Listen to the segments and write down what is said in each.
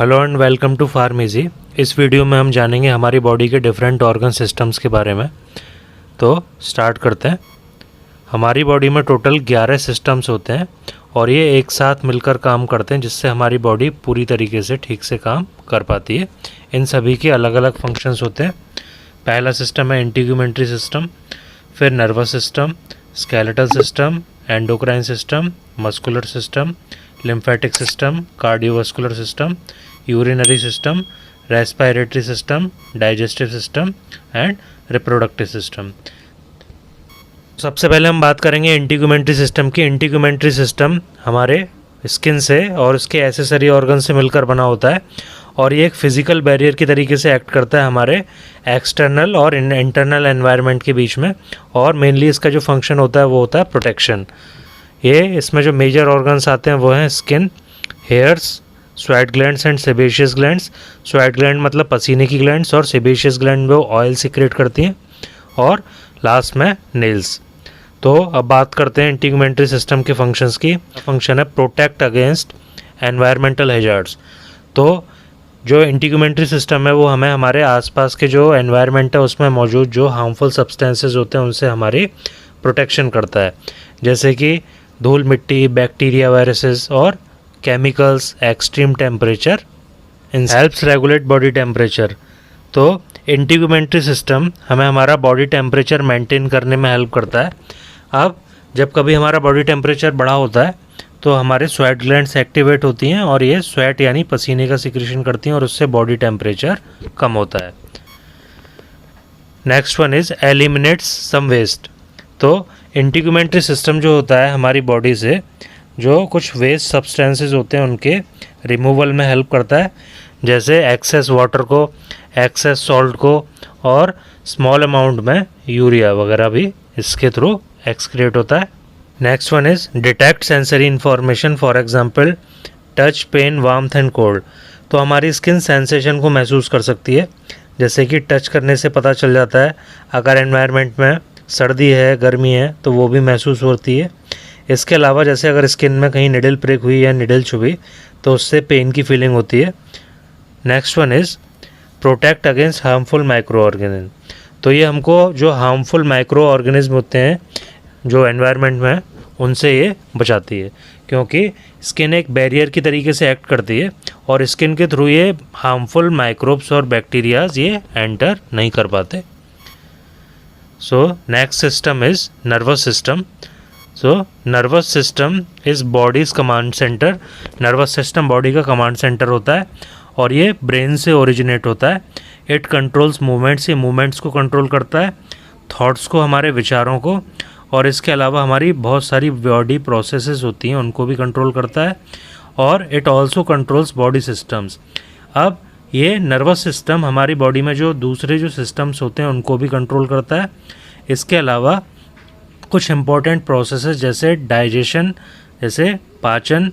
Hello and welcome to pharmacy. इस video में हम जानेंगे हमारी बॉडी के डिफरेंट ऑर्गन सिस्टम्स के बारे में। तो स्टार्ट करते हैं। हमारी बॉडी में टोटल 11 सिस्टम्स होते हैं और ये एक साथ मिलकर काम करते हैं, जिससे हमारी बॉडी पूरी तरीके से ठीक से काम कर पाती है। इन सभी के अलग अलग फंक्शंस होते हैं। पहला सिस्टम है इंटीग्यूमेंट्री सिस्टम, फिर nervous system, skeletal system, endocrine system, muscular system, lymphatic system, cardiovascular system, urinary system, respiratory system, digestive system and reproductive system. सबसे पहले हम बात करेंगे इंटीग्यूमेंट्री सिस्टम की। इंटीग्यूमेंट्री सिस्टम हमारे स्किन से और उसके एसेसरी ऑर्गन से मिलकर बना होता है और ये एक फिजिकल बैरियर की तरीके से एक्ट करता है हमारे एक्सटर्नल और इंटरनल एनवायरनमेंट के बीच में। और मेनली इसका जो फंक्शन होता है वो होता है प्रोटेक्शन। ये इसमें जो मेजर ऑर्गन्स आते हैं वो हैं skin, hairs, sweat glands and sebaceous glands. Sweat gland मतलब पसीने की ग्लैंड्स और सेबेशियस ग्लैंड वो ऑयल सिक्रेट करती हैं। और लास्ट में नेल्स। तो अब बात करते हैं इंटीग्यूमेंट्री सिस्टम के फंक्शंस की। फंक्शन है प्रोटेक्ट अगेंस्ट एनवायरमेंटल हैजार्ड्स। तो जो इंटीग्यूमेंट्री सिस्टम है वो हमें हमारे आसपास के जो एनवायरनमेंट है उसमें मौजूद जो हार्मफुल सब्सटेंसेस होते हैं उनसे हमारी प्रोटेक्शन करता है, जैसे कि धूल मिट्टी, बैक्टीरिया, वायरसेस और chemicals, extreme temperature. Helps regulate body temperature. तो इंटीग्यूमेंट्री सिस्टम हमें हमारा बॉडी टेम्परेचर मेंटेन करने में हेल्प करता है। अब जब कभी हमारा बॉडी टेम्परेचर बढ़ा होता है तो हमारे स्वेट ग्लैंड्स एक्टिवेट होती हैं और ये स्वेट यानी पसीने का सिक्रेशन करती हैं और उससे बॉडी टेम्परेचर कम होता है। Next one is eliminates some waste. तो इंटीग्यूमेंट्री सिस्टम जो होता है हमारी बॉडी से जो कुछ वेस्ट सब्सटेंसेस होते हैं उनके रिमूवल में हेल्प करता है, जैसे एक्सेस वाटर को, एक्सेस सॉल्ट को और स्मॉल अमाउंट में यूरिया वगैरह भी इसके थ्रू एक्सक्रिएट होता है। Next one is detect sensory information, for example touch, pain, warmth and cold. तो हमारी स्किन सेंसेशन को महसूस कर सकती है, जैसे कि टच करने से पता चल जाता है अगर एनवायरनमेंट में सर्दी है, गर्मी है तो वो भी महसूस होती है। इसके अलावा जैसे अगर स्किन में कहीं निडल प्रिक हुई या निडल चुभी तो उससे पेन की फीलिंग होती है। Next one is protect against harmful micro organism. तो ये हमको जो हार्मफुल माइक्रो ऑर्गेनिज्म होते हैं जो एनवायरनमेंट में उनसे ये बचाती है, क्योंकि स्किन एक बैरियर की तरीके से एक्ट करती है और स्किन के थ्रू ये हार्मफुल माइक्रोब्स और बैक्टीरियाज ये एंटर नहीं कर पाते। So next system is nervous system. So nervous system is body's command center. Nervous system body का command center होता है और ये brain से originate होता है। It controls movements, ये movements को control करता है, thoughts को, हमारे विचारों को, और इसके अलावा हमारी बहुत सारी body processes होती हैं उनको भी control करता है। और it also controls body systems. अब ये नर्वस सिस्टम हमारी बॉडी में जो दूसरे जो सिस्टम्स होते हैं उनको भी कंट्रोल करता है। इसके अलावा कुछ इम्पॉर्टेंट प्रोसेसेस जैसे डाइजेशन, जैसे पाचन,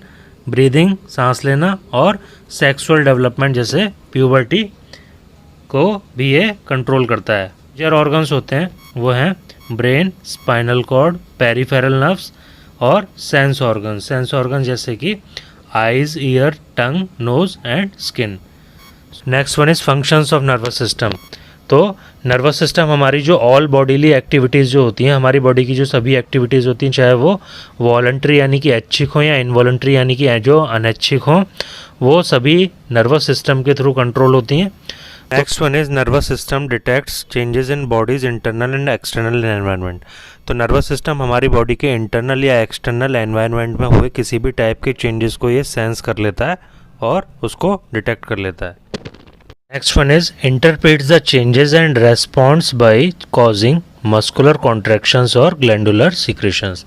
ब्रीदिंग, सांस लेना और सेक्सुअल डेवलपमेंट जैसे प्यूबर्टी को भी ये कंट्रोल करता है। मेजर ऑर्गन्स होते हैं वो हैं brain, spinal cord, peripheral nerves और सेंस ऑर्गन। सेंस ऑर्गन जैसे कि eyes, ear, tongue, nose and skin. Next one is functions of nervous system. तो नर्वस सिस्टम हमारी जो ऑल बॉडीली एक्टिविटीज़ जो होती हैं, हमारी बॉडी की जो सभी एक्टिविटीज़ होती हैं, चाहे वो वॉलंटरी यानी कि ऐच्छिक हो या इनवॉलंटरी यानी कि जो अनैच्छिक हो, वो सभी नर्वस सिस्टम के थ्रू कंट्रोल होती हैं। Next one is nervous system detects changes in bodies internal and external environment. तो नर्वस सिस्टम हमारी बॉडी के इंटरनल या एक्सटर्नल एनवायरनमेंट में हुए किसी भी टाइप के चेंजेस को ये सेंस कर लेता है और उसको डिटेक्ट कर लेता है। Next one is interprets the changes and responds by causing muscular contractions और ग्लैंडुलर सीक्रेशंस।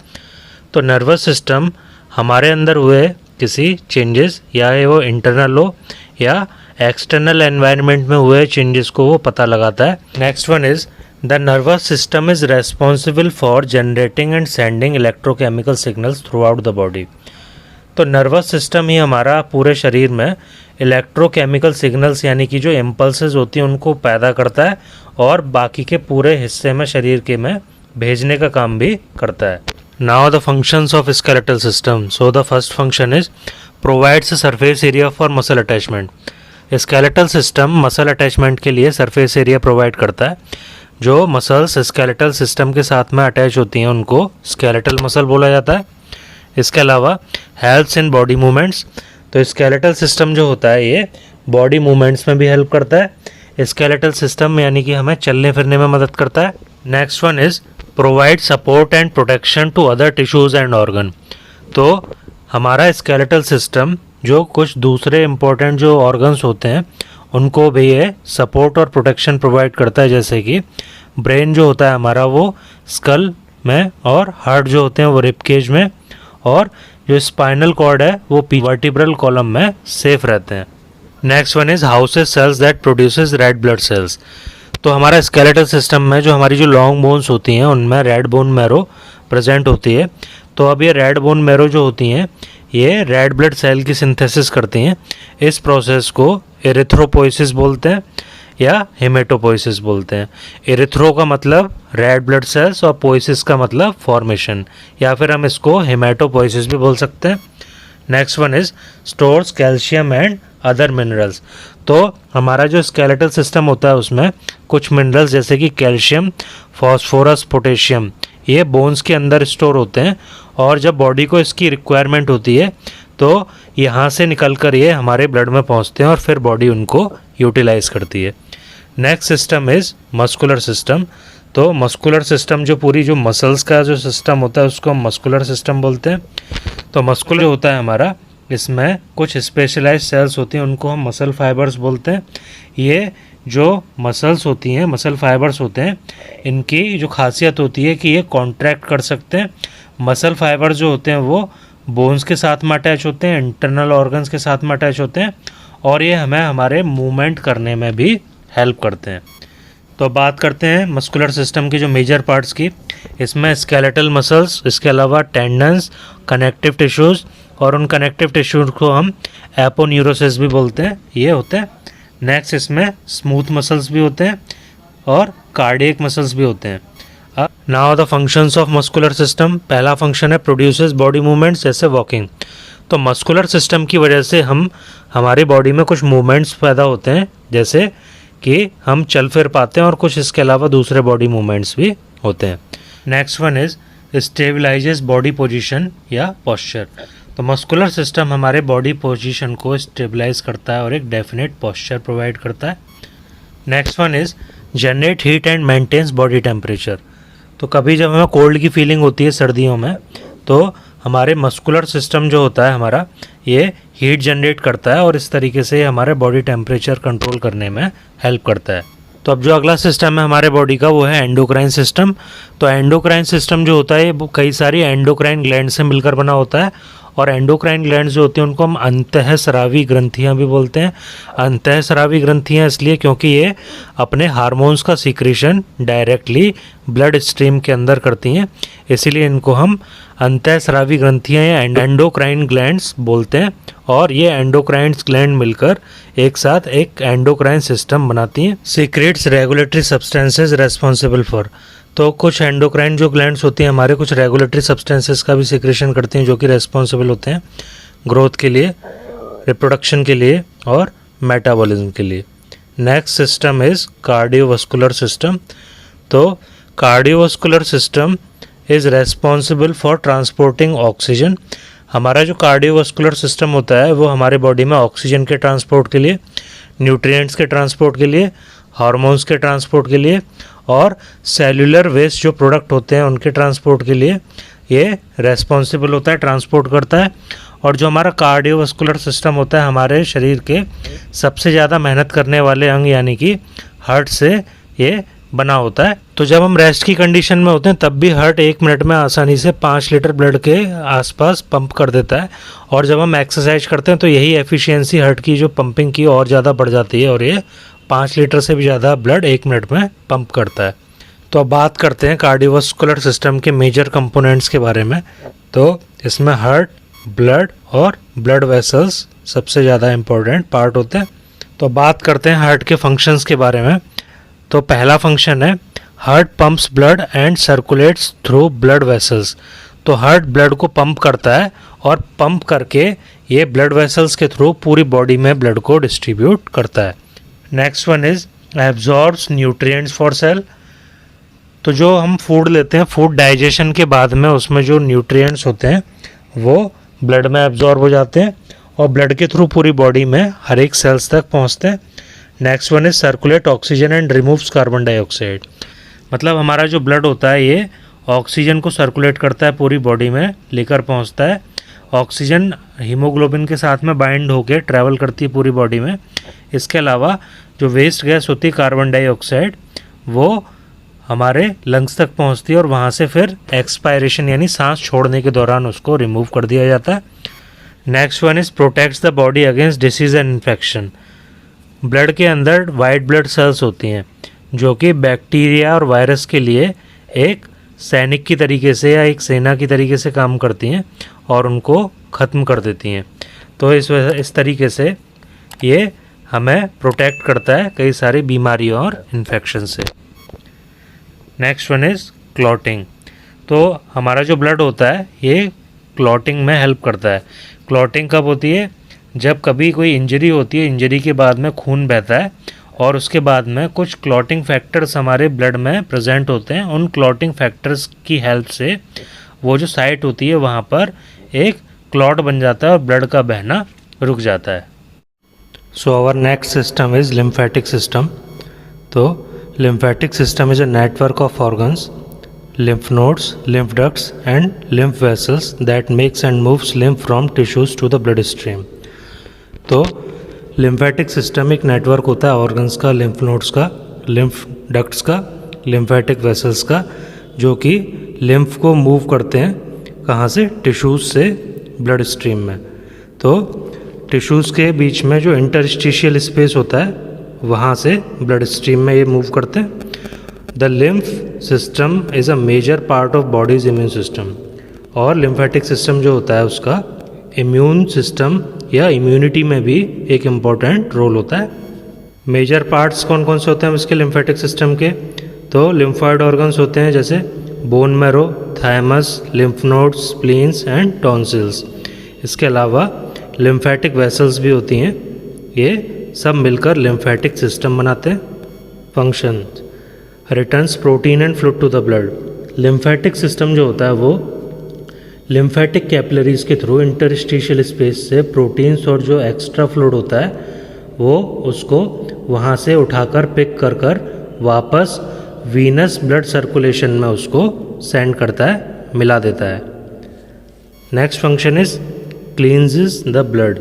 तो नर्वस सिस्टम हमारे अंदर हुए किसी चेंजेस, या वो इंटरनल हो या एक्सटर्नल एनवायरनमेंट में हुए चेंजेस को वो पता लगाता है। Next one is the nervous system is responsible for generating and sending electrochemical signals through out the body. तो नर्वस सिस्टम ही हमारा पूरे शरीर में इलेक्ट्रोकेमिकल सिग्नल्स यानी कि जो इम्पल्सेस होती हैं उनको पैदा करता है और बाकी के पूरे हिस्से में शरीर के में भेजने का काम भी करता है। Now the functions of skeletal system. So the first function is provides a surface area for muscle attachment. Skeletal system muscle attachment के लिए सरफेस एरिया प्रोवाइड करता है. जो मसल्स स्केलेटल सिस्टम के साथ में अटैच होती हैं उनको स्केलेटल मसल बोला जाता है. इसके अलावा हेल्प्स इन बॉडी मूवमेंट्स. तो स्केलेटल सिस्टम जो होता है ये बॉडी मूवमेंट्स में भी हेल्प करता है. स्केलेटल सिस्टम यानी कि हमें चलने फिरने में मदद करता है. Next one is provide support and protection to other tissues and organ. तो हमारा स्केलेटल सिस्टम जो कुछ दूसरे इम्पोर्टेंट जो ऑर्गन्स होते हैं उनको भी ये सपोर्ट और प्रोटेक्शन प्रोवाइड करता है. जैसे कि ब्रेन जो होता है हमारा वो स्कल में, और हार्ट जो होते हैं वो रिब केज में, और जो स्पाइनल कॉर्ड है वो वर्टिब्रल कॉलम में सेफ रहते हैं. Next one is houses cells that produces red blood cells. तो हमारा स्केलेटल सिस्टम में जो हमारी जो लॉन्ग बोन्स होती हैं उनमें रेड बोन मैरो प्रेजेंट होती है. तो अब ये रेड बोन मैरो जो होती हैं ये रेड ब्लड सेल की सिंथेसिस करती हैं. इस प्रोसेस को एरिथ्रोपोइसिस बोलते हैं या हेमेटोपोइसिस बोलते हैं. एरिथ्रो का मतलब रेड ब्लड सेल्स और पोइसिस का मतलब फॉर्मेशन, या फिर हम इसको हेमेटोपोइसिस भी बोल सकते हैं. Next one is stores calcium and other minerals. तो हमारा जो स्केलेटल सिस्टम होता है उसमें कुछ मिनरल्स जैसे कि कैल्शियम, फॉस्फोरस, पोटेशियम ये बोन्स के अंदर स्टोर होते हैं, और जब बॉडी को इसकी रिक्वायरमेंट होती है तो यहाँ से निकल कर ये हमारे ब्लड में पहुँचते हैं और फिर बॉडी उनको यूटिलाइज करती है. Next system is muscular system. तो मस्कुलर सिस्टम जो पूरी जो मसल्स का जो सिस्टम होता है उसको हम मस्कुलर सिस्टम बोलते हैं. तो मस्कुलर होता है हमारा, इसमें कुछ स्पेशलाइज्ड सेल्स होती हैं उनको हम मसल फाइबर्स बोलते हैं. ये जो मसल्स होती हैं, मसल फाइबर्स होते हैं, इनकी जो खासियत होती है कि ये कॉन्ट्रैक्ट कर सकते हैं. मसल फाइबर्स जो होते हैं वो बोन्स के साथ में अटैच होते हैं, इंटरनल ऑर्गन्स के साथ में अटैच होते हैं, और ये हमें हमारे मूवमेंट करने में भी हेल्प करते हैं. तो बात करते हैं मस्कुलर सिस्टम की जो मेजर पार्ट्स की. इसमें स्केलेटल मसल्स, इसके अलावा टेंडन्स, कनेक्टिव टिश्यूज़, और उन कनेक्टिव टिश्यूज को हम एपोन्यूरोसिस भी बोलते हैं, ये होते हैं. नेक्स्ट इसमें स्मूथ मसल्स भी होते हैं और कार्डियक मसल्स भी होते हैं. Now the functions of muscular system. पहला फंक्शन है प्रोड्यूसेस बॉडी मूवमेंट्स जैसे वॉकिंग. तो मस्कुलर सिस्टम की वजह से हमारी बॉडी में कुछ मूवमेंट्स पैदा होते हैं, जैसे कि हम चल फिर पाते हैं, और कुछ इसके अलावा दूसरे बॉडी मूवमेंट्स भी होते हैं. Next one is stabilises body position या पॉस्चर. तो मस्कुलर सिस्टम हमारे बॉडी पोजीशन को स्टेबलाइज करता है और एक डेफिनेट पॉस्चर प्रोवाइड करता है. Next one is generate heat and maintains body temperature. तो कभी जब हमें कोल्ड की फीलिंग होती है सर्दियों में, तो हमारे मस्कुलर सिस्टम जो होता है हमारा ये हीट जनरेट करता है, और इस तरीके से हमारे बॉडी टेम्परेचर कंट्रोल करने में हेल्प करता है. तो अब जो अगला सिस्टम है हमारे बॉडी का वो है एंडोक्राइन सिस्टम. तो एंडोक्राइन सिस्टम जो होता है वो कई सारी एंडोक्राइन ग्लैंड से मिलकर बना होता है, और एंडोक्राइन ग्लैंड जो होती हैं उनको हम अंतःस्रावी ग्रंथियाँ भी बोलते हैं. अंतःस्रावी ग्रंथियाँ इसलिए क्योंकि ये अपने हार्मोन्स का सीक्रेशन डायरेक्टली ब्लड स्ट्रीम के अंदर करती हैं, इसीलिए इनको हम अंतःस्रावी ग्रंथियाँ या एंडोक्राइन ग्लैंड्स बोलते हैं. और ये एंडोक्राइन ग्लैंड मिलकर एक साथ एक एंडोक्राइन सिस्टम बनाती हैं. Secrets regulatory substances responsible for. तो कुछ एंडोक्राइन जो ग्लैंड्स होती हैं हमारे कुछ रेगुलेटरी सब्सटेंसेस का भी सिक्रेशन करती हैं, जो कि रेस्पॉन्सिबल होते हैं ग्रोथ के लिए, रिप्रोडक्शन के लिए और मेटाबॉलिज्म के लिए. Next system is cardiovascular system. तो cardiovascular system is responsible for transporting oxygen. हमारा जो कार्डियोवास्कुलर सिस्टम होता है वो हमारे बॉडी में ऑक्सीजन के ट्रांसपोर्ट के लिए, न्यूट्रिएंट्स के ट्रांसपोर्ट के लिए, हार्मोन्स के ट्रांसपोर्ट के लिए, और सेल्यूलर वेस्ट जो प्रोडक्ट होते हैं उनके ट्रांसपोर्ट के लिए ये रेस्पॉन्सिबल होता है, ट्रांसपोर्ट करता है. और जो हमारा कार्डियोवास्कुलर सिस्टम होता है हमारे शरीर के सबसे ज़्यादा मेहनत करने वाले अंग यानी कि हार्ट से ये बना होता है. तो जब हम रेस्ट की कंडीशन में होते हैं तब भी हार्ट 1 मिनट में आसानी से 5 लीटर ब्लड के आसपास पंप कर देता है, और जब हम एक्सरसाइज करते हैं तो यही एफिशिएंसी हार्ट की जो पंपिंग की और ज़्यादा बढ़ जाती है, और ये 5 लीटर से भी ज़्यादा ब्लड 1 मिनट में पंप करता है. तो अब बात करते हैं कार्डियोवास्कुलर सिस्टम के मेजर कंपोनेंट्स के बारे में. तो इसमें हार्ट, ब्लड और ब्लड वेसल्स सबसे ज़्यादा इम्पोर्टेंट पार्ट होते हैं. तो बात करते हैं हार्ट के फंक्शंस के बारे में. तो पहला फंक्शन है heart pumps blood and circulates through blood vessels. तो हार्ट ब्लड को पंप करता है और पंप करके ये ब्लड वेसल्स के थ्रू पूरी बॉडी में ब्लड को डिस्ट्रीब्यूट करता है। Next one is absorbs nutrients for sale. तो जो हम फूड लेते हैं, फूड डाइजेशन के बाद में उसमें जो न्यूट्रिएंट्स होते हैं वो ब्लड में एब्जॉर्ब हो जाते हैं और ब्लड के थ्रू पूरी बॉडी में हर एक सेल्स तक पहुंचते हैं। Next one is circulate oxygen and removes carbon dioxide. मतलब हमारा जो ब्लड होता है ये ऑक्सीजन को सर्कुलेट करता है, पूरी बॉडी में लेकर पहुंचता है। ऑक्सीजन हीमोग्लोबिन के साथ में बाइंड होकर ट्रैवल करती है पूरी बॉडी में। इसके अलावा जो वेस्ट गैस होती है कार्बन डाइऑक्साइड, वो हमारे लंग्स तक पहुंचती है और वहाँ से फिर एक्सपायरेशन यानी सांस छोड़ने के दौरान उसको रिमूव कर दिया जाता है। Next one is protects the body against disease and infection. Blood के अंदर वाइट ब्लड सेल्स होती हैं जो कि बैक्टीरिया और वायरस के लिए एक सैनिक की तरीके से या एक सेना की तरीके से काम करती हैं और उनको ख़त्म कर देती हैं। तो इस तरीके से ये हमें प्रोटेक्ट करता है कई सारी बीमारियों और इन्फेक्शन से। Next one is clotting. तो हमारा जो ब्लड होता है ये क्लॉटिंग में हेल्प करता है। क्लॉटिंग कब होती है? जब कभी कोई इंजरी होती है, इंजरी के बाद में खून बहता है और उसके बाद में कुछ क्लॉटिंग फैक्टर्स हमारे ब्लड में प्रेजेंट होते हैं। उन क्लॉटिंग फैक्टर्स की हेल्प से वो जो साइट होती है वहाँ पर एक क्लॉट बन जाता है और ब्लड का बहना रुक जाता है। So our next system is lymphatic system. तो lymphatic system is a network of organs, lymph nodes, lymph ducts and lymph vessels that makes and moves lymph from tissues to the blood stream। तो lymphatic system एक network होता है organs का, lymph nodes का, lymph ducts का, lymphatic vessels का, जो कि lymph को मूव करते हैं कहाँ से? टिश्यूज़ से ब्लड स्ट्रीम में। तो टिश्यूज़ के बीच में जो इंटरस्टिशियल स्पेस होता है वहाँ से ब्लड स्ट्रीम में ये मूव करते हैं। The lymph system is a major part of body's immune system. और लिम्फेटिक सिस्टम जो होता है उसका इम्यून सिस्टम या इम्यूनिटी में भी एक इम्पॉर्टेंट रोल होता है। मेजर पार्ट्स कौन कौन से होते हैं इसके लिम्फेटिक सिस्टम के? तो लिम्फॉइड ऑर्गन्स होते हैं जैसे bone marrow, thymus, lymph nodes, spleens and tonsils. इसके अलावा लिम्फेटिक वेसल्स भी होती हैं। ये सब मिलकर लिम्फेटिक सिस्टम बनाते हैं। Function returns protein and fluid to the blood. Lymphatic system जो होता है वो लिम्फेटिक कैपिलरीज के थ्रू इंटरस्टिशियल स्पेस से प्रोटीन्स और जो एक्स्ट्रा फ्लूइड होता है वो उसको वहाँ से उठाकर पिक कर कर वापस वीनस ब्लड सर्कुलेशन में उसको सेंड करता है, मिला देता है। Next function is cleanses the blood.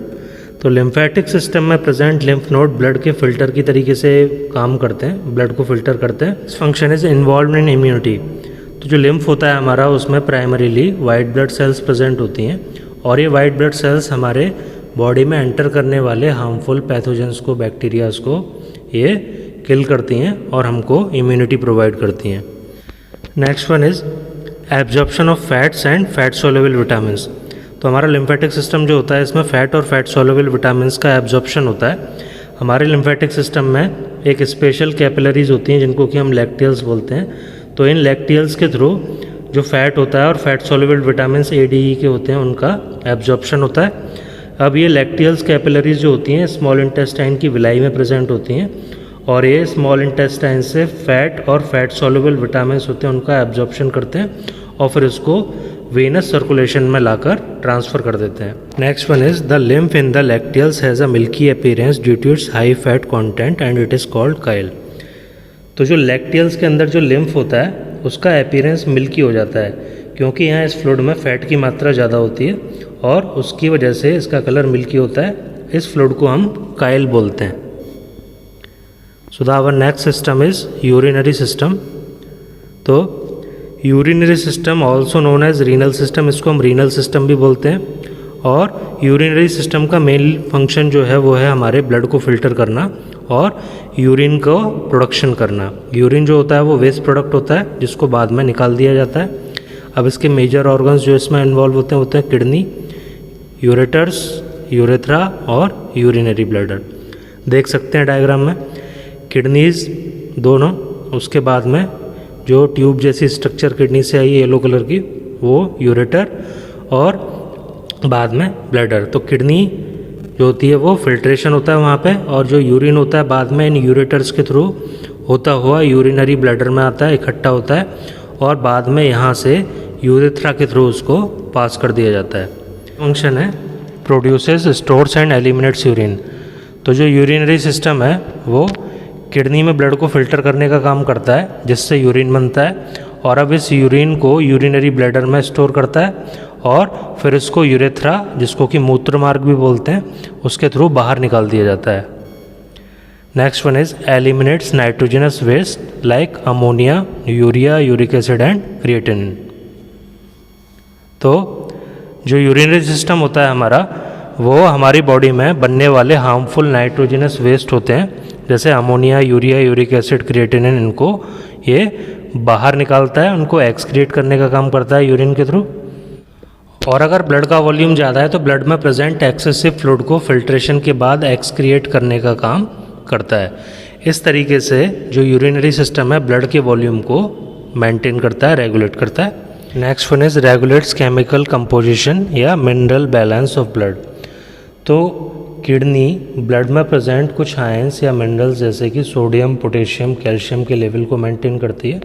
तो लिम्फेटिक सिस्टम में प्रेजेंट लिम्फ नोड ब्लड के फिल्टर की तरीके से काम करते हैं, ब्लड को फिल्टर करते हैं। इस function is involve in immunity. तो जो लिम्फ होता है हमारा उसमें primarily white blood cells present होती हैं और ये वाइट ब्लड सेल्स हमारे बॉडी में एंटर करने वाले हार्मफुल पैथोजेंस को, बैक्टीरियाज को ये किल करती हैं और हमको इम्यूनिटी प्रोवाइड करती हैं। Next one is absorption of fats and fat soluble vitamins. तो हमारा लिम्फेटिक सिस्टम जो होता है इसमें फैट और फैट सोल्युबल विटामिन्स का एब्जॉर्प्शन होता है। हमारे लिम्फेटिक सिस्टम में एक स्पेशल कैपिलरीज होती हैं जिनको कि हम लैक्टियल्स बोलते हैं। तो इन लैक्टियल्स के थ्रू जो फैट होता है और फैट सोल्युबल विटामिन्स ADE के होते हैं उनका एब्जॉर्प्शन होता है। अब ये लैक्टियल्स कैपिलरीज जो होती हैं स्मॉल इंटेस्टाइन की विलाई में प्रेजेंट होती हैं और ये स्मॉल इंटेस्टाइन से फैट और फैट सोल्युबल विटामिन्स होते हैं उनका एब्जॉर्प्शन करते हैं और फिर उसको वेनस सर्कुलेशन में लाकर ट्रांसफ़र कर देते हैं। Next one is the lymph in the lacteals has a milky appearance due to its high fat content and it is called chyle. तो जो लैक्टियल्स के अंदर जो लिम्फ होता है उसका अपीयरेंस मिल्की हो जाता है क्योंकि यहाँ इस फ्लूइड में फ़ैट की मात्रा ज़्यादा होती है और उसकी वजह से इसका कलर मिल्की होता है। इस फ्लूइड को हम काइल बोलते हैं। So the our next system is urinary system. तो urinary system also known as renal system, इसको हम रीनल सिस्टम भी बोलते हैं। और यूरिनरी सिस्टम का मेन फंक्शन जो है वो है हमारे ब्लड को फिल्टर करना और यूरिन को प्रोडक्शन करना। यूरिन जो होता है वो वेस्ट प्रोडक्ट होता है जिसको बाद में निकाल दिया जाता है। अब इसके मेजर ऑर्गन्स जो इसमें इन्वॉल्व होते हैं किडनी, यूरेटर्स, यूरेथ्रा और यूरिनरी ब्लैडर। देख सकते हैं डायग्राम में किडनीज दोनों, उसके बाद में जो ट्यूब जैसी स्ट्रक्चर किडनी से आई है येलो कलर की वो यूरेटर और बाद में ब्लैडर। तो किडनी जो होती है वो फिल्ट्रेशन होता है वहाँ पे, और जो यूरिन होता है बाद में इन यूरेटर्स के थ्रू होता हुआ यूरिनरी ब्लैडर में आता है, इकट्ठा होता है, और बाद में यहाँ से यूरेथ्रा के थ्रू उसको पास कर दिया जाता है। फंक्शन है produces, stores and eliminates urine. तो जो यूरिनरी सिस्टम है वो किडनी में ब्लड को फिल्टर करने का काम करता है, जिससे यूरिन बनता है, और अब इस यूरिन को यूरिनरी ब्लैडर में स्टोर करता है, और फिर इसको यूरेथ्रा, जिसको कि मूत्र मार्ग भी बोलते हैं, उसके थ्रू बाहर निकाल दिया जाता है। Next one is eliminates nitrogenous waste like ammonia, urea, uric acid and creatinine. तो जो यूरिनरी सिस्टम होता है हमारा, वो हमारी बॉडी में बनने वाले हार्मफुल नाइट्रोजनस वेस्ट होते हैं, जैसे ammonia, urea, uric acid, creatinine, इनको ये बाहर निकालता है, उनको एक्सक्रीट करने का काम करता है यूरिन के थ्रू। और अगर ब्लड का वॉल्यूम ज़्यादा है तो ब्लड में प्रेजेंट एक्सेसिव फ्लूइड को फिल्ट्रेशन के बाद एक्सक्रिएट करने का काम करता है। इस तरीके से जो यूरिनरी सिस्टम है ब्लड के वॉल्यूम को मेंटेन करता है, रेगुलेट करता है। Next one is regulates chemical composition या मिनरल बैलेंस ऑफ ब्लड। तो किडनी ब्लड में प्रेजेंट कुछ आयंस या मिनरल्स जैसे कि सोडियम, पोटेशियम, कैल्शियम के लेवल को मेंटेन करती है।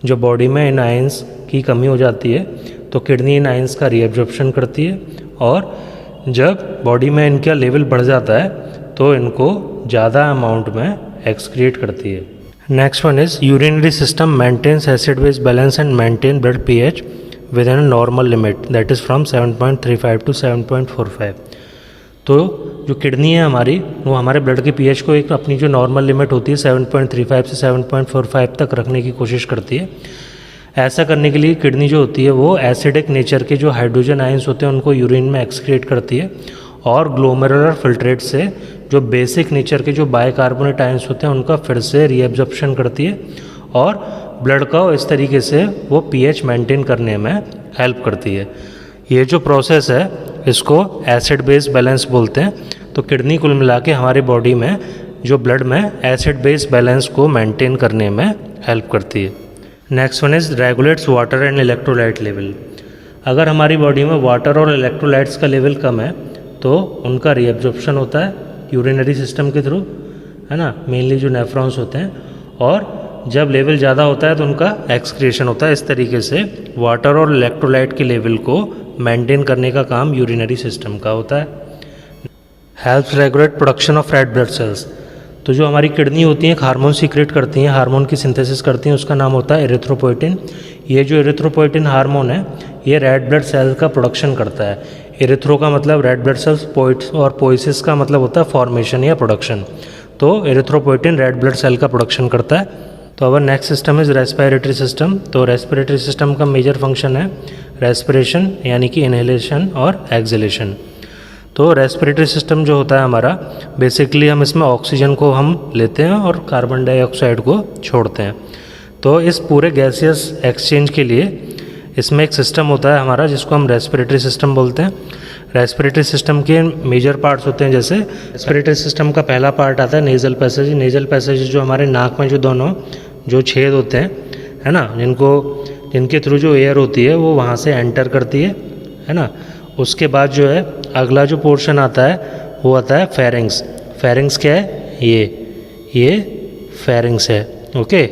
जो बॉडी में इन आयंस की कमी हो जाती है तो किडनी इन आयंस का रीअब्जॉर्प्शन करती है, और जब बॉडी में इनका लेवल बढ़ जाता है तो इनको ज़्यादा अमाउंट में एक्सक्रिएट करती है। Next one is urinary system maintains acid base balance and maintain blood pH within normal limit, that is from 7.35 to 7.45। तो जो किडनी है हमारी, वो हमारे ब्लड के pH को एक अपनी जो नॉर्मल लिमिट होती है 7.35 से 7.45 तक रखने की कोशिश करती है। ऐसा करने के लिए किडनी जो होती है वो एसिडिक नेचर के जो हाइड्रोजन आयंस होते हैं उनको यूरिन में एक्सक्रीट करती है, और ग्लोमेरुलर फिल्ट्रेट से जो बेसिक नेचर के जो बाइकार्बोनेट आयंस होते हैं उनका फिर से रीअब्जॉर्प्शन करती है, और ब्लड का इस तरीके से वो pH मेंटेन करने में हेल्प करती है। ये जो प्रोसेस है इसको एसिड बेस बैलेंस बोलते हैं। तो किडनी कुल मिला के हमारी बॉडी में जो ब्लड में एसिड बेस बैलेंस को मेंटेन करने में हेल्प करती है। Next one is regulates water and electrolyte level. अगर हमारी बॉडी में वाटर और इलेक्ट्रोलाइट्स का लेवल कम है तो उनका रीअब्जॉर्प्शन होता है यूरिनरी सिस्टम के थ्रू, है ना, मेनली जो नेफ्रॉन्स होते हैं, और जब लेवल ज़्यादा होता है तो उनका एक्सक्रिएशन होता है। इस तरीके से वाटर और इलेक्ट्रोलाइट के लेवल को मेंटेन करने का काम यूरिनरी सिस्टम का होता है। Helps regulate production of red blood cells. तो जो हमारी किडनी होती हैं हार्मोन सीक्रेट करती हैं, हार्मोन की सिंथेसिस करती हैं, उसका नाम होता है एरिथ्रोपोइटिन। ये जो एरिथ्रोपोइटिन हार्मोन है ये रेड ब्लड सेल्स का प्रोडक्शन करता है। एरिथ्रो का मतलब रेड ब्लड सेल्स, पोइट्स और पोइसिस का मतलब होता है फॉर्मेशन या प्रोडक्शन। तो एरिथ्रोपोइटिन रेड ब्लड सेल का प्रोडक्शन करता है। तो our next system is respiratory system. तो रेस्पिरेटरी सिस्टम का मेजर फंक्शन है रेस्पिरेशन, यानी कि इनहेलेशन और एक्सहेलेशन। तो रेस्पिरेटरी सिस्टम जो होता है हमारा, बेसिकली हम इसमें ऑक्सीजन को हम लेते हैं और कार्बन डाइऑक्साइड को छोड़ते हैं। तो इस पूरे गैसियस एक्सचेंज के लिए इसमें एक सिस्टम होता है हमारा जिसको हम रेस्पिरेटरी सिस्टम बोलते हैं। रेस्पिरेटरी सिस्टम के मेजर पार्ट्स होते हैं, जैसे रेस्पिरेटरी सिस्टम का पहला पार्ट आता है नेज़ल पैसेज। नेज़ल पैसेज जो हमारे नाक में जो दोनों जो छेद होते हैं, है ना, जिनके थ्रू जो एयर होती है वो वहाँ से एंटर करती है ना। उसके बाद जो है अगला जो पोर्शन आता है वो आता है फेरिंग्स। फेरिंग्स क्या है? ये फेरिंग्स है, ओके,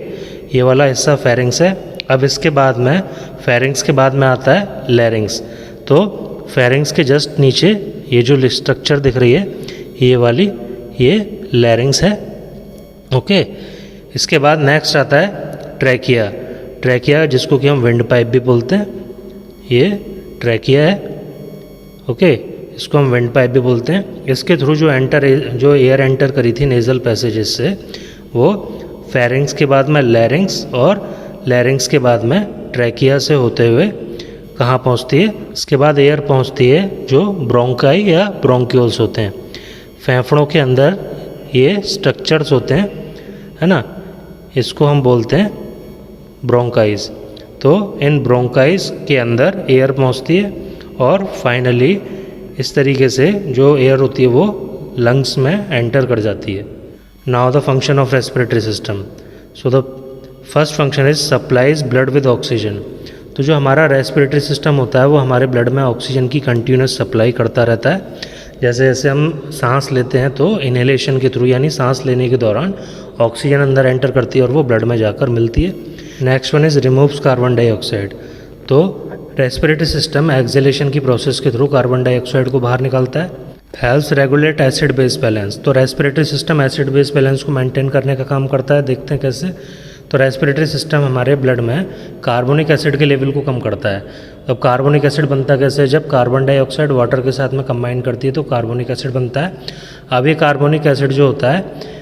ये वाला हिस्सा फेरिंग्स है। अब इसके बाद में फेरिंग्स के बाद में आता है लैरिंग्स। तो फेरिंग्स के जस्ट नीचे ये जो स्ट्रक्चर दिख रही है ये वाली, ये लैरिंग्स है, ओके। इसके बाद नेक्स्ट आता है ट्रैकिया। ट्रैकिया जिसको कि हम विंड पाइप भी बोलते हैं, ये ट्रैकिया है, ओके, इसको हम विंड पाइप भी बोलते हैं। इसके थ्रू जो एयर एंटर करी थी नेज़ल पैसेजेस से, वो फेरिंग्स के बाद में लैरिंग्स और लैरिंग्स के बाद में ट्रैकिया से होते हुए कहाँ पहुँचती है? इसके बाद एयर पहुँचती है जो ब्रोंकाई या ब्रोंक्यूल्स होते हैं। फेफड़ों के अंदर ये स्ट्रक्चर्स होते हैं, है ना, इसको हम बोलते हैं ब्रोंकाइज। तो इन ब्रोंकाइज के अंदर एयर पहुँचती है और फाइनली इस तरीके से जो एयर होती है वो लंग्स में एंटर कर जाती है। Now the function of respiratory system. So the first function is supplies blood with oxygen. तो जो हमारा रेस्पिरेटरी सिस्टम होता है वो हमारे ब्लड में ऑक्सीजन की कंटिन्यूस सप्लाई करता रहता है। जैसे जैसे हम सांस लेते हैं तो इनहेलेशन के थ्रू यानी सांस लेने के दौरान ऑक्सीजन अंदर एंटर करती है और वो ब्लड में जाकर मिलती है। Next one is removes carbon dioxide. तो रेस्पिरेटरी सिस्टम एक्सेलेशन की प्रोसेस के थ्रू कार्बन डाइऑक्साइड को बाहर निकालता है। Helps regulate acid base balance. तो respiratory system acid base balance को मेंटेन करने का काम करता है। देखते हैं कैसे। तो रेस्पिरेटरी सिस्टम हमारे ब्लड में कार्बोनिक एसिड के लेवल को कम करता है। अब कार्बोनिक एसिड बनता कैसे? जब कार्बन डाइऑक्साइड वाटर के साथ में कंबाइन करती है तो कार्बोनिक एसिड बनता है। अब ये कार्बोनिक एसिड जो होता है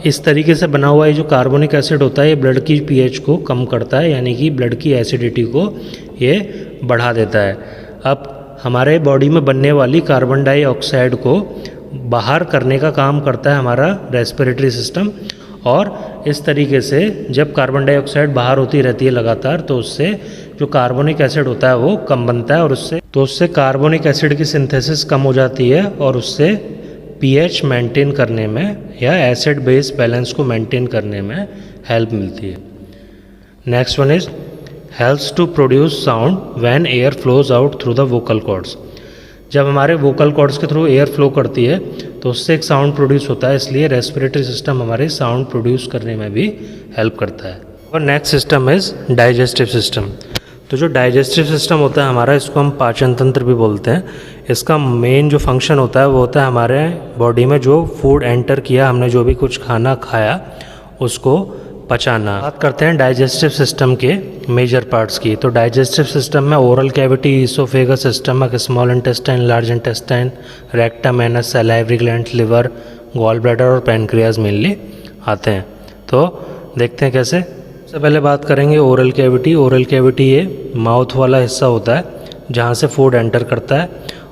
इस तरीके से बना हुआ है, जो कार्बोनिक एसिड होता है ये ब्लड की पीएच को कम करता है, यानी कि ब्लड की एसिडिटी को ये बढ़ा देता है। अब हमारे बॉडी में बनने वाली कार्बन डाइऑक्साइड को बाहर करने का काम करता है हमारा रेस्पिरेटरी सिस्टम। और इस तरीके से जब कार्बन डाइऑक्साइड बाहर होती रहती है लगातार तो उससे जो कार्बोनिक एसिड होता है वो कम बनता है और उससे कार्बोनिक एसिड की सिंथेसिस कम हो जाती है और उससे पीएच मेंटेन करने में या एसिड बेस बैलेंस को मेंटेन करने में हेल्प मिलती है। Next one is helps to produce sound when air flows out through the vocal cords. जब हमारे वोकल कॉर्ड्स के थ्रू एयर फ्लो करती है तो उससे एक साउंड प्रोड्यूस होता है, इसलिए रेस्पिरेटरी सिस्टम हमारे साउंड प्रोड्यूस करने में भी हेल्प करता है। और next system is digestive system. तो जो डाइजेस्टिव सिस्टम होता है हमारा, इसको हम पाचन तंत्र भी बोलते हैं। इसका मेन जो फंक्शन होता है वो होता है हमारे बॉडी में जो फूड एंटर किया, हमने जो भी कुछ खाना खाया उसको पचाना। बात करते हैं डाइजेस्टिव सिस्टम के मेजर पार्ट्स की। तो डाइजेस्टिव सिस्टम में oral cavity, oesophagus, stomach, small intestine, large intestine, rectum, anus, salivary gland, liver, gall bladder और पैनक्रियाज मेनली आते हैं। तो देखते हैं कैसे। सबसे पहले बात करेंगे ओरल कैविटी। ओरल कैविटी ये माउथ वाला हिस्सा होता है जहाँ से फूड एंटर करता है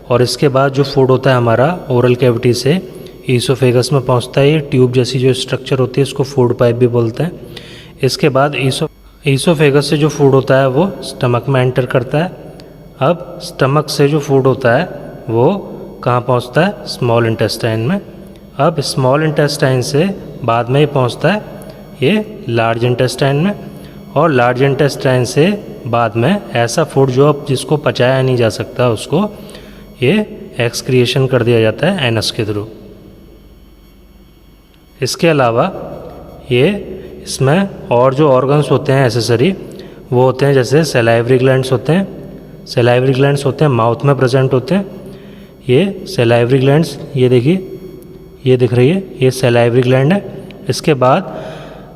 और इसके बाद जो फूड होता है हमारा ओरल कैविटी से ईसोफेगस में पहुंचता है। ये ट्यूब जैसी जो स्ट्रक्चर होती है इसको फूड पाइप भी बोलते हैं। इसके बाद ईसोफेगस से जो फूड होता है वो स्टमक में एंटर करता है। अब स्टमक से जो फूड होता है वो कहाँ पहुंचता है? स्मॉल इंटेस्टाइन में। अब स्मॉल इंटेस्टाइन से बाद में ये पहुंचता है ये लार्ज इंटेस्टाइन में और लार्ज इंटेस्टाइन से बाद में ऐसा फूड जो अब जिसको पचाया नहीं जा सकता उसको ये एक्सक्रिएशन कर दिया जाता है एनस के थ्रू। इसके अलावा ये इसमें और जो ऑर्गन्स होते हैं एसेसरी वो होते हैं, जैसे सैलाइवरी ग्लैंड्स होते हैं। सैलाइवरी ग्लैंड्स होते हैं माउथ में प्रेजेंट होते हैं। ये सैलाइवरी ग्लैंड्स ये देखिए, ये दिख रही है, ये सैलाइवरी ग्लैंड है। इसके बाद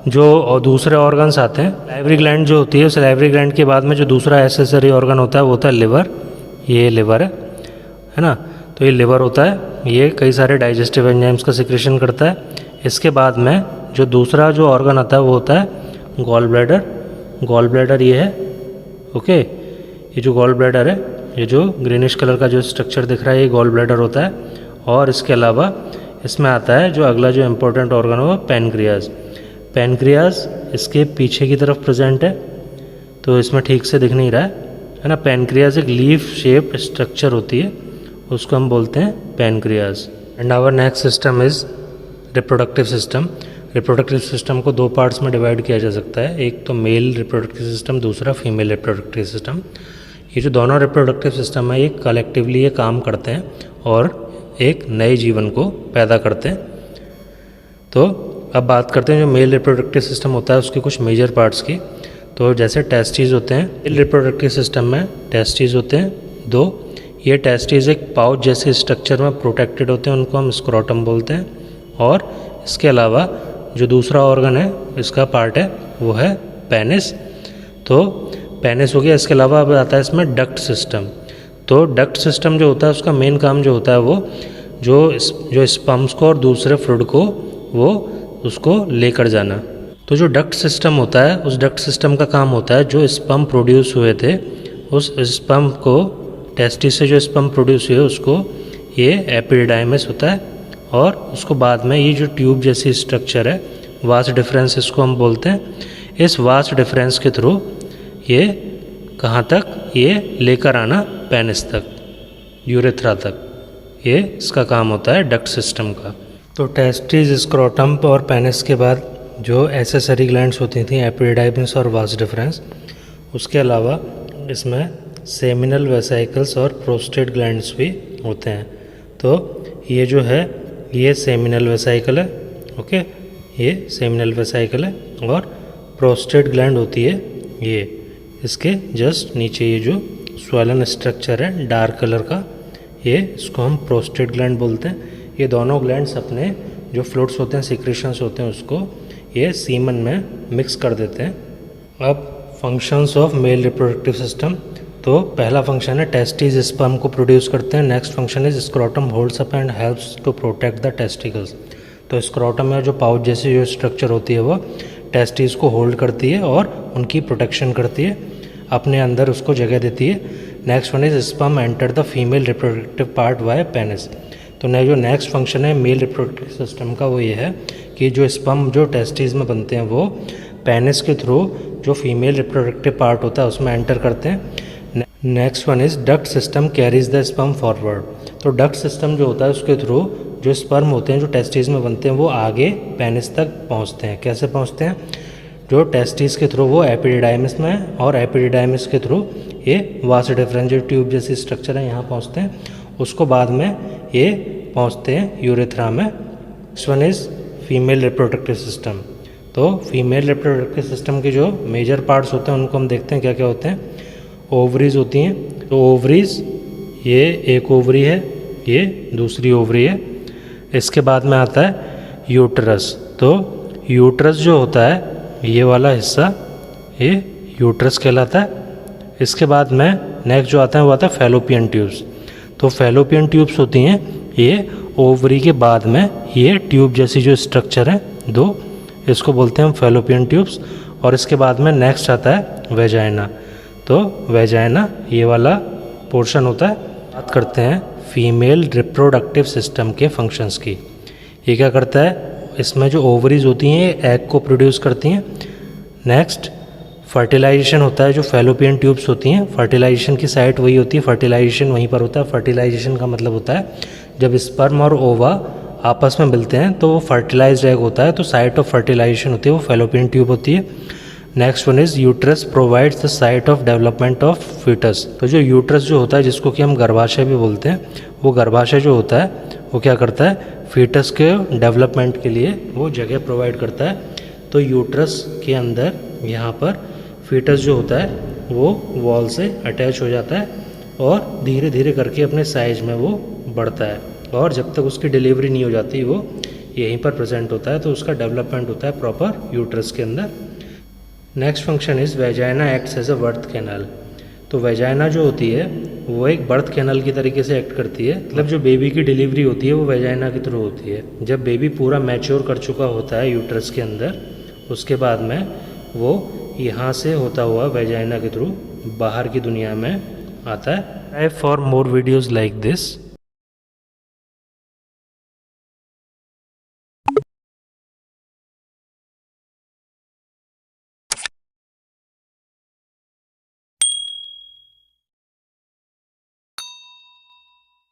जो दूसरे ऑर्गन्स आते हैं, सैलाइवरी ग्लैंड जो होती है, सैलाइवरी ग्लैंड के बाद में जो दूसरा एसेसरी ऑर्गन होता है वो होता है लिवर। ये लिवर है ना। तो ये लिवर होता है, ये कई सारे डाइजेस्टिव एंजाइम्स का सिक्रेशन करता है। इसके बाद में जो दूसरा जो ऑर्गन आता है वो होता है गॉल ब्लैडर। गॉल ब्लैडर ये है, ओके। ये जो गॉल ब्लैडर है, ये जो ग्रीनिश कलर का जो स्ट्रक्चर दिख रहा है ये गॉल ब्लैडर होता है। और इसके अलावा इसमें आता है जो अगला जो इम्पोर्टेंट ऑर्गन हो पैनक्रियाज। पैनक्रियाज इसके पीछे की तरफ प्रेजेंट है, तो इसमें ठीक से दिख नहीं रहा है ना। पैनक्रियाज एक लीफ शेप्ड स्ट्रक्चर होती है, उसको हम बोलते हैं pancreas. And our next system is reproductive system. Reproductive system को दो पार्ट्स में डिवाइड किया जा सकता है, एक तो मेल रिप्रोडक्टिव सिस्टम, दूसरा फीमेल रिप्रोडक्टिव सिस्टम। ये जो दोनों रिप्रोडक्टिव सिस्टम है ये कलेक्टिवली ये काम करते हैं और एक नए जीवन को पैदा करते हैं। तो अब बात करते हैं जो मेल रिप्रोडक्टिव सिस्टम होता है उसके कुछ मेजर पार्ट्स की। तो जैसे टेस्टिस होते हैं, मेल रिप्रोडक्टिव सिस्टम में टेस्टिस होते हैं दो। ये टेस्टिस एक पाउच जैसे स्ट्रक्चर में प्रोटेक्टेड होते हैं, उनको हम स्क्रोटम बोलते हैं। और इसके अलावा जो दूसरा ऑर्गन है इसका पार्ट है वो है पेनिस। तो पेनिस हो गया। इसके अलावा अब आता है इसमें डक्ट सिस्टम। तो डक्ट सिस्टम जो होता है उसका मेन काम जो होता है वो जो स्पर्म्स को और दूसरे फ्लूइड को वो उसको लेकर जाना। तो जो डक्ट सिस्टम होता है उस डक्ट सिस्टम का काम होता है जो स्पर्म प्रोड्यूस हुए थे उस स्पर्म को, टेस्टिस से जो स्पर्म प्रोड्यूस हुए उसको ये एपिडिडाइमिस होता है और उसको बाद में ये जो ट्यूब जैसी स्ट्रक्चर है वास डिफरेंस इसको हम बोलते हैं। इस वास डिफरेंस के थ्रू ये कहाँ तक, ये लेकर आना पेनिस तक, यूरेथ्रा तक, ये इसका काम होता है डक्ट सिस्टम का। तो टेस्टिस, स्क्रोटम और पेनिस के बाद जो एसेसरी ग्लैंड्स होती थी एपिडिडाइमिस और वास डिफरेंस, उसके अलावा इसमें सेमिनल वेसाइकल्स और प्रोस्टेट ग्लैंड्स भी होते हैं। तो ये जो है ये सेमिनल वेसाइकल है, ओके, ये सेमिनल वेसाइकल है, और प्रोस्टेट ग्लैंड होती है ये इसके जस्ट नीचे। ये जो स्वैलन स्ट्रक्चर है डार्क कलर का, ये इसको हम प्रोस्टेट ग्लैंड बोलते हैं। ये दोनों ग्लैंड्स अपने जो फ्लूइड्स होते हैं, सिक्रेशंस होते हैं, उसको ये सीमन में मिक्स कर देते हैं। अब functions of male reproductive system, तो पहला फंक्शन है टेस्टिस स्पर्म को प्रोड्यूस करते हैं। Next function is scrotum holds up and helps to protect the testicles. तो स्क्रोटम में जो पाउच जैसी जो स्ट्रक्चर होती है वो टेस्टिस को होल्ड करती है और उनकी प्रोटेक्शन करती है, अपने अंदर उसको जगह देती है। Next one is sperm enter the female reproductive part by penis. तो जो नेक्स्ट फंक्शन है मेल रिप्रोडक्टिव सिस्टम का वो ये है कि जो स्पर्म जो टेस्टिस में बनते हैं वो पेनिस के थ्रू जो फीमेल रिप्रोडक्टिव पार्ट होता है उसमें एंटर करते हैं। Next one is duct system carries the sperm forward. तो डक्ट सिस्टम जो होता है उसके थ्रू जो स्पर्म होते हैं जो टेस्टिस में बनते हैं वो आगे पेनिस तक पहुंचते हैं। कैसे पहुंचते हैं? जो टेस्टिस के थ्रू वो एपिडिडाइमिस में है और एपिडिडाइमिस के थ्रू ये वास डिफरेंस जो ट्यूब जैसी स्ट्रक्चर है यहाँ पहुँचते हैं। उसको बाद में ये पहुँचते हैं यूरेथ्रा में। Next one is female reproductive system. तो फीमेल रिप्रोडक्टिव सिस्टम के जो मेजर पार्ट्स होते हैं उनको हम देखते हैं क्या क्या होते हैं। ओवरीज होती हैं, तो ओवरीज ये एक ओवरी है, ये दूसरी ओवरी है। इसके बाद में आता है यूट्रस। तो यूट्रस जो होता है ये वाला हिस्सा ये यूट्रस कहलाता है। इसके बाद में नेक्स्ट जो आता है वो आता है फैलोपियन ट्यूब्स। तो फैलोपियन ट्यूब्स होती हैं ये ओवरी के बाद में, ये ट्यूब जैसी जो स्ट्रक्चर है दो, इसको बोलते हैं हम फैलोपियन ट्यूब्स। और इसके बाद में नेक्स्ट आता है वेजाइना। तो वेजाइना ये वाला पोर्शन होता है। बात करते हैं फीमेल रिप्रोडक्टिव सिस्टम के फंक्शंस की। ये क्या करता है? इसमें जो ओवरीज होती हैं ये एग को प्रोड्यूस करती हैं। नेक्स्ट फर्टिलाइजेशन होता है, जो फैलोपियन ट्यूब्स होती हैं फर्टिलाइजेशन की साइट वही होती है, फर्टिलाइजेशन वहीं पर होता है। फर्टिलाइजेशन का मतलब होता है जब स्पर्म और ओवा आपस में मिलते हैं तो वो फर्टिलाइज्ड एग होता है, तो साइट ऑफ फर्टिलाइजेशन होती है वो फैलोपियन ट्यूब होती है। Next one is uterus provides the site of development of foetus. तो जो यूट्रस जो होता है जिसको कि हम गर्भाशय भी बोलते हैं, वो गर्भाशय जो होता है वो क्या करता है? फीटस के डेवलपमेंट के लिए वो जगह प्रोवाइड करता है। तो यूट्रस के अंदर यहाँ पर फीटस जो होता है वो वॉल से अटैच हो जाता है और धीरे धीरे करके अपने साइज में वो बढ़ता है, और जब तक उसकी डिलीवरी नहीं हो जाती वो यहीं पर प्रेजेंट होता है। तो उसका डेवलपमेंट होता है प्रॉपर यूट्रस के अंदर। Next function is vagina acts as a birth canal. तो वेजाइना जो होती है वो एक बर्थ कैनल की तरीके से एक्ट करती है। मतलब जो बेबी की डिलीवरी होती है वो वेजाइना के थ्रू होती है। जब बेबी पूरा मैच्योर कर चुका होता है यूट्रस के अंदर, उसके बाद में वो यहाँ से होता हुआ वेजाइना के थ्रू बाहर की दुनिया में आता है। For more videos like this